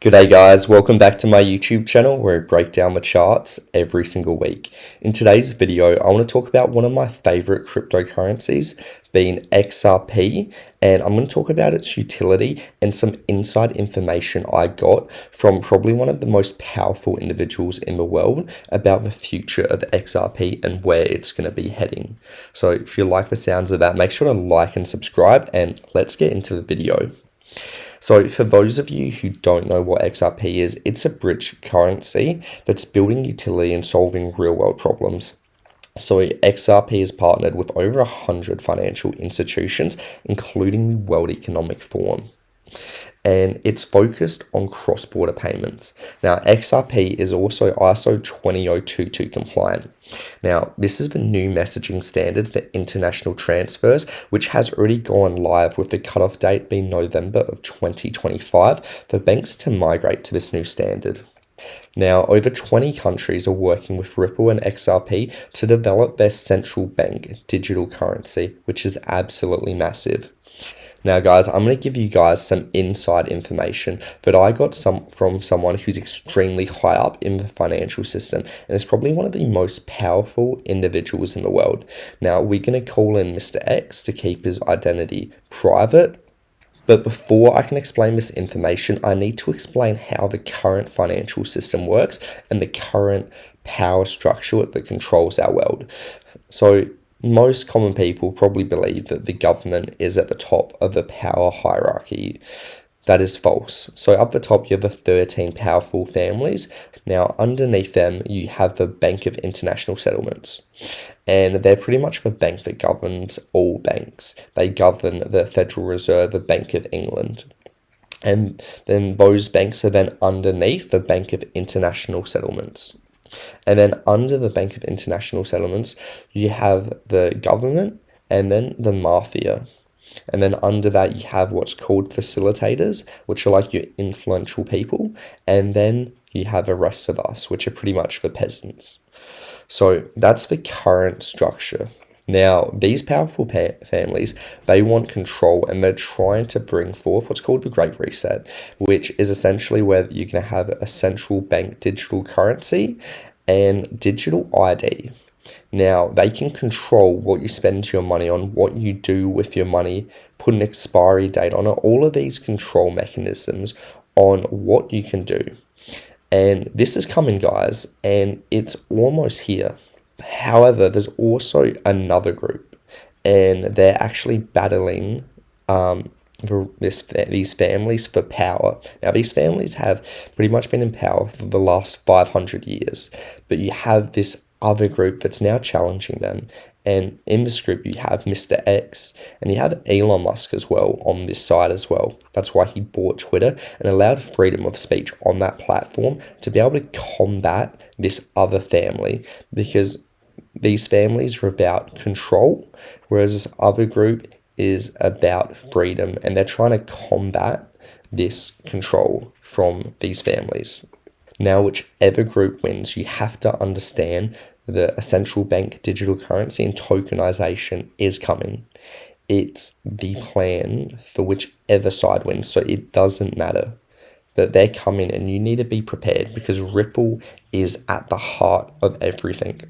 G'day guys, welcome back to my YouTube channel where I break down the charts every single week. In today's video, I want to talk about one of my favorite cryptocurrencies, being XRP, and I'm going to talk about its utility and some inside information I got from probably one of the most powerful individuals in the world about the future of XRP and where it's going to be heading. So if you like the sounds of that, make sure to like and subscribe, and let's get into the video. So for those of you who don't know what XRP is, it's a bridge currency that's building utility and solving real world problems. So XRP is partnered with over 100 financial institutions, including the World Economic Forum. And it's focused on cross-border payments. Now, XRP is also ISO 20022 compliant. Now, this is the new messaging standard for international transfers, which has already gone live with the cutoff date being November of 2025 for banks to migrate to this new standard. Now, over 20 countries are working with Ripple and XRP to develop their central bank digital currency, which is absolutely massive. Now guys, I'm going to give you guys some inside information that I got from someone who's extremely high up in the financial system and is probably one of the most powerful individuals in the world. Now we're going to call in Mr. X to keep his identity private. But before I can explain this information, I need to explain how the current financial system works and the current power structure that controls our world. So most common people probably believe that the government is at the top of the power hierarchy. That is false. So up the top, you have the 13 powerful families. Now, underneath them, you have the Bank of International Settlements. And they're pretty much the bank that governs all banks. They govern the Federal Reserve, the Bank of England. And then those banks are then underneath the Bank of International Settlements. And then under the Bank of International Settlements, you have the government and then the mafia. And then under that, you have what's called facilitators, which are like your influential people. And then you have the rest of us, which are pretty much the peasants. So that's the current structure. Now, these powerful families, they want control, and they're trying to bring forth what's called the Great Reset, which is essentially where you're going to have a central bank digital currency and digital ID. Now, they can control what you spend your money on, what you do with your money, put an expiry date on it, all of these control mechanisms on what you can do. And this is coming, guys, and it's almost here. However, there's also another group, and they're actually battling these families for power. Now, these families have pretty much been in power for the last 500 years, but you have this other group that's now challenging them. And in this group, you have Mr. X, and you have Elon Musk as well on this side as well. That's why he bought Twitter and allowed freedom of speech on that platform to be able to combat this other family, because these families are about control, whereas this other group is about freedom, and they're trying to combat this control from these families. Now, whichever group wins, you have to understand that a central bank digital currency and tokenization is coming. It's the plan for whichever side wins, so it doesn't matter. But they're coming, and you need to be prepared because Ripple is at the heart of everything.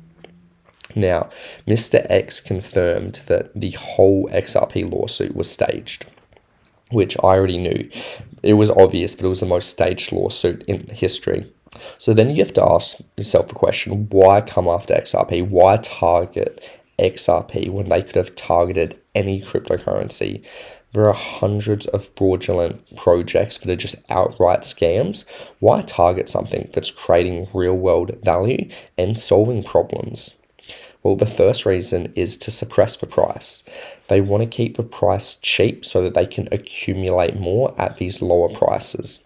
Now, Mr. X confirmed that the whole XRP lawsuit was staged, which I already knew. It was obvious that it was the most staged lawsuit in history. So then you have to ask yourself the question, why come after XRP? Why target XRP when they could have targeted any cryptocurrency? There are hundreds of fraudulent projects that are just outright scams. Why target something that's creating real world value and solving problems? Well, the first reason is to suppress the price. They want to keep the price cheap so that they can accumulate more at these lower prices.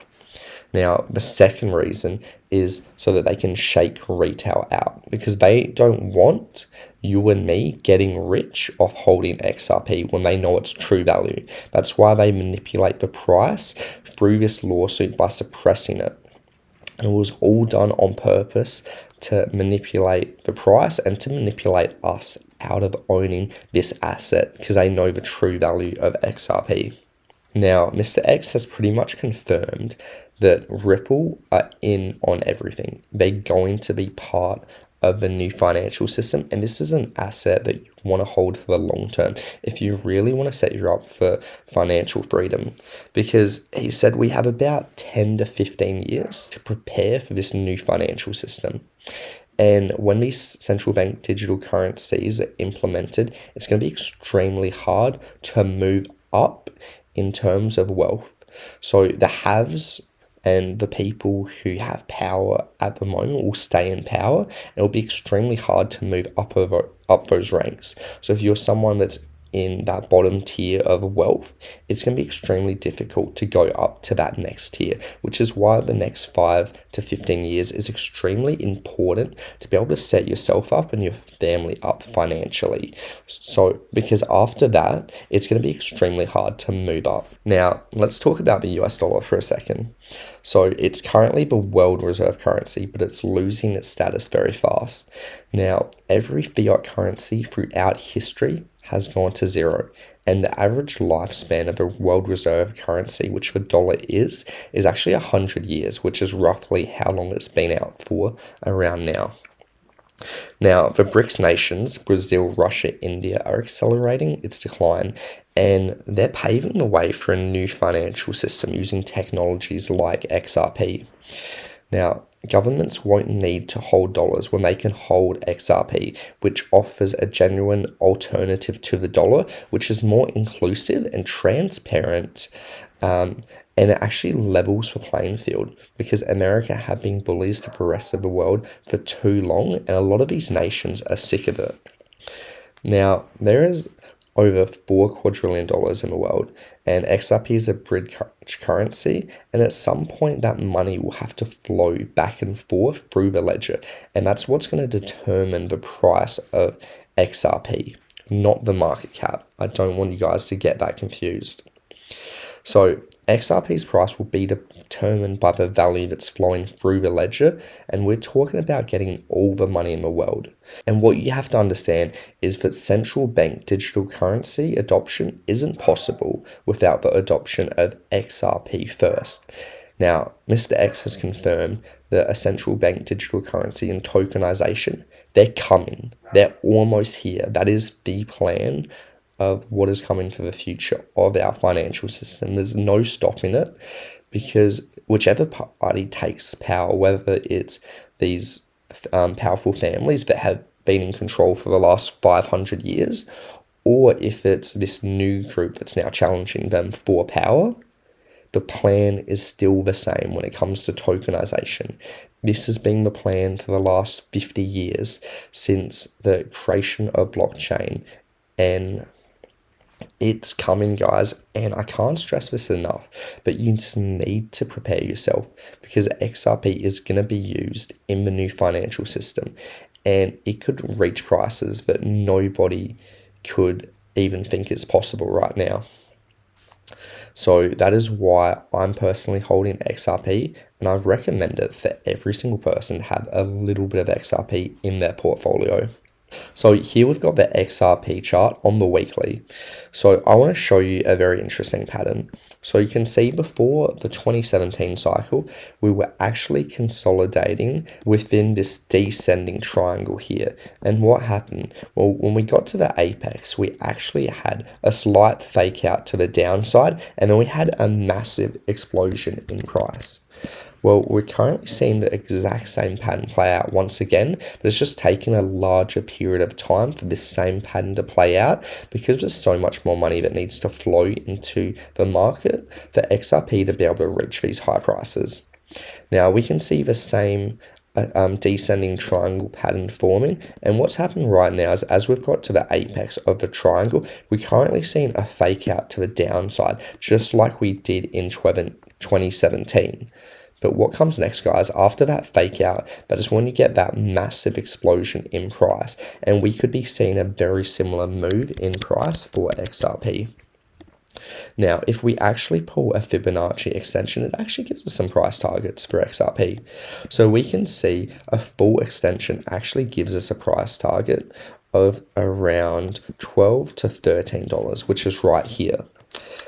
Now, the second reason is so that they can shake retail out, because they don't want you and me getting rich off holding XRP when they know its true value. That's why they manipulate the price through this lawsuit by suppressing it. And it was all done on purpose to manipulate the price and to manipulate us out of owning this asset, because they know the true value of XRP. Now, Mr. X has pretty much confirmed that Ripple are in on everything. They're going to be part of the new financial system, and this is an asset that you want to hold for the long term if you really want to set you up for financial freedom, because he said we have about 10 to 15 years to prepare for this new financial system. And when these central bank digital currencies are implemented, it's going to be extremely hard to move up in terms of wealth. So the haves and the people who have power at the moment will stay in power, and it'll be extremely hard to move up those ranks. So if you're someone that's in that bottom tier of wealth, it's going to be extremely difficult to go up to that next tier, which is why the next 5 to 15 years is extremely important to be able to set yourself up and your family up financially. So, because after that, it's going to be extremely hard to move up. Now, let's talk about the US dollar for a second. So, it's currently the world reserve currency, but it's losing its status very fast. Now, every fiat currency throughout history has gone to zero, and the average lifespan of a world reserve currency, which the dollar is actually 100 years, which is roughly how long it's been out for around now. Now, the BRICS nations, Brazil, Russia, India, are accelerating its decline, and they're paving the way for a new financial system using technologies like XRP. Now, governments won't need to hold dollars when they can hold XRP, which offers a genuine alternative to the dollar, which is more inclusive and transparent, and it actually levels the playing field, because America have been bullies to the rest of the world for too long, and a lot of these nations are sick of it. Now, there is over $4 quadrillion in the world, and XRP is a bridge currency, and at some point that money will have to flow back and forth through the ledger, and that's what's going to determine the price of XRP, not the market cap. I don't want you guys to get that confused. So XRP's price will be determined by the value that's flowing through the ledger, and we're talking about getting all the money in the world. And what you have to understand is that central bank digital currency adoption isn't possible without the adoption of XRP first. Now, Mr. X has confirmed that a central bank digital currency and tokenization, they're coming. They're almost here. That is the plan of what is coming for the future of our financial system. There's no stopping it, because whichever party takes power, whether it's these powerful families that have been in control for the last 500 years, or if it's this new group that's now challenging them for power, the plan is still the same when it comes to tokenization. This has been the plan for the last 50 years since the creation of blockchain, and it's coming, guys, and I can't stress this enough, but you just need to prepare yourself, because XRP is going to be used in the new financial system, and it could reach prices that nobody could even think is possible right now. So that is why I'm personally holding XRP, and I recommend it for every single person to have a little bit of XRP in their portfolio. So here we've got the XRP chart on the weekly. So I want to show you a very interesting pattern. So you can see before the 2017 cycle, we were actually consolidating within this descending triangle here. And what happened? Well, when we got to the apex, we actually had a slight fake out to the downside, and then we had a massive explosion in price. Well, we're currently seeing the exact same pattern play out once again, but it's just taken a larger period of time for this same pattern to play out, because there's so much more money that needs to flow into the market for XRP to be able to reach these high prices. Now, we can see the same descending triangle pattern forming, and what's happened right now is, as we've got to the apex of the triangle, we're currently seeing a fake out to the downside, just like we did in 2017. But what comes next, guys, after that fake out, that is when you get that massive explosion in price, and we could be seeing a very similar move in price for XRP. Now, if we actually pull a Fibonacci extension, it actually gives us some price targets for XRP. So we can see a full extension actually gives us a price target of around $12 to $13, which is right here.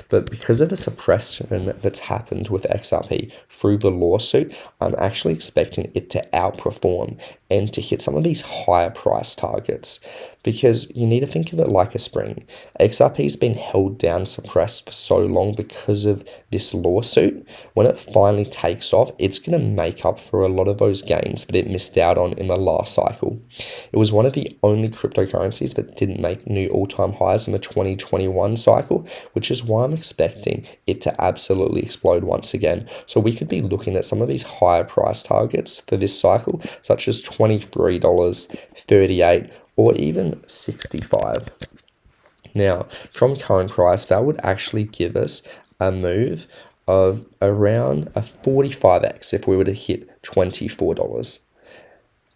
But because of the suppression that's happened with XRP through the lawsuit, I'm actually expecting it to outperform and to hit some of these higher price targets, because you need to think of it like a spring. XRP has been held down, suppressed for so long because of this lawsuit. When it finally takes off, it's going to make up for a lot of those gains that it missed out on in the last cycle. It was one of the only cryptocurrencies that didn't make new all-time highs in the 2021 cycle, which is why I'm expecting it to absolutely explode once again. So we could be looking at some of these higher price targets for this cycle, such as $23, $38, or even $65. Now, from current price, that would actually give us a move of around a 45x if we were to hit $24,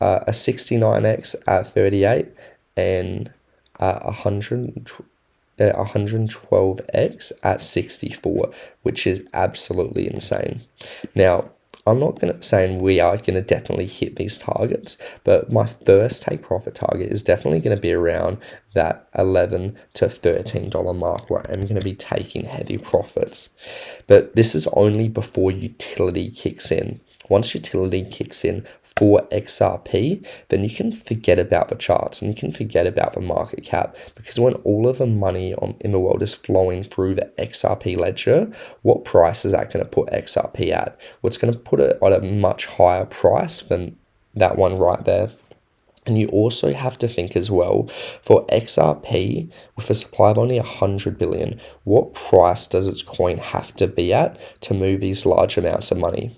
a 69x at 38, and a 112x at 64, which is absolutely insane. Now, I'm not saying we are going to definitely hit these targets, but my first take profit target is definitely going to be around that $11 to $13 mark, where I'm going to be taking heavy profits. But this is only before utility kicks in. Once utility kicks in for XRP, then you can forget about the charts and you can forget about the market cap, because when all of the money in the world is flowing through the XRP ledger, what price is that going to put XRP at? Well, it's going to put it at a much higher price than that one right there. And you also have to think as well, for XRP, with a supply of only 100 billion, what price does its coin have to be at to move these large amounts of money?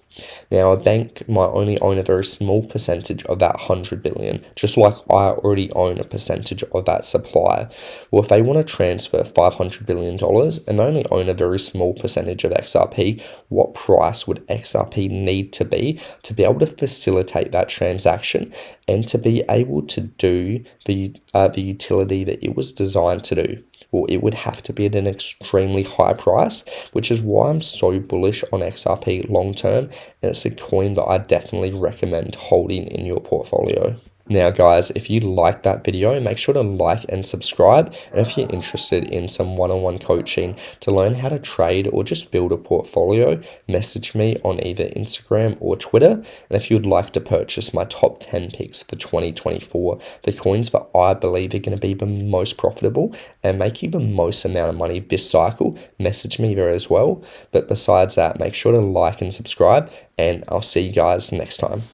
Now, a bank might only own a very small percentage of that 100 billion, just like I already own a percentage of that supply. Well, if they want to transfer $500 billion and they only own a very small percentage of XRP, what price would XRP need to be able to facilitate that transaction and to be able to do the utility that it was designed to do? Well, it would have to be at an extremely high price, which is why I'm so bullish on XRP long term, and it's a coin that I definitely recommend holding in your portfolio. Now guys, if you liked that video, make sure to like and subscribe. And if you're interested in some one-on-one coaching to learn how to trade or just build a portfolio, message me on either Instagram or Twitter. And if you'd like to purchase my top 10 picks for 2024, the coins that I believe are going to be the most profitable and make you the most amount of money this cycle, message me there as well. But besides that, make sure to like and subscribe, and I'll see you guys next time.